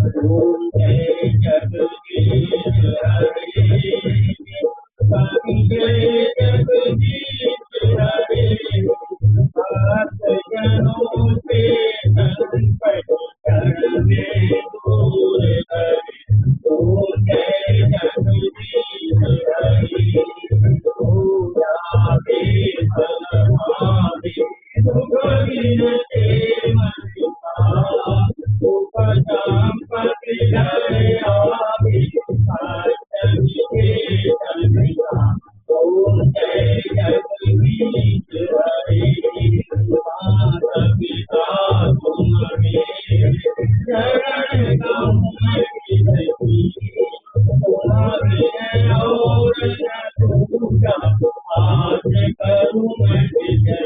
ओम जय जगदीश हरे जय जगदीश हरे सात जनों से संकट क्षण में दूर करे ओम जय जगदीश हरे पूजावे परमावे सुख विनते मनिषा उपजाम पति जय आवे ओम जय जगदीश हरे माता पिता तुम्हारे शरण गम तुम्हारे और दूजा आज करूँ मैं विजय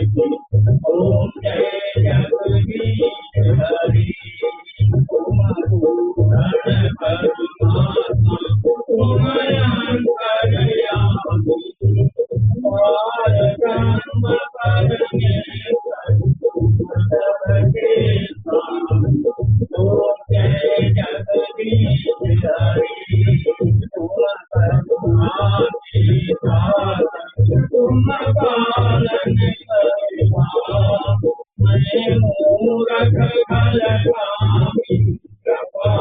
ओम जय जगदीश हरे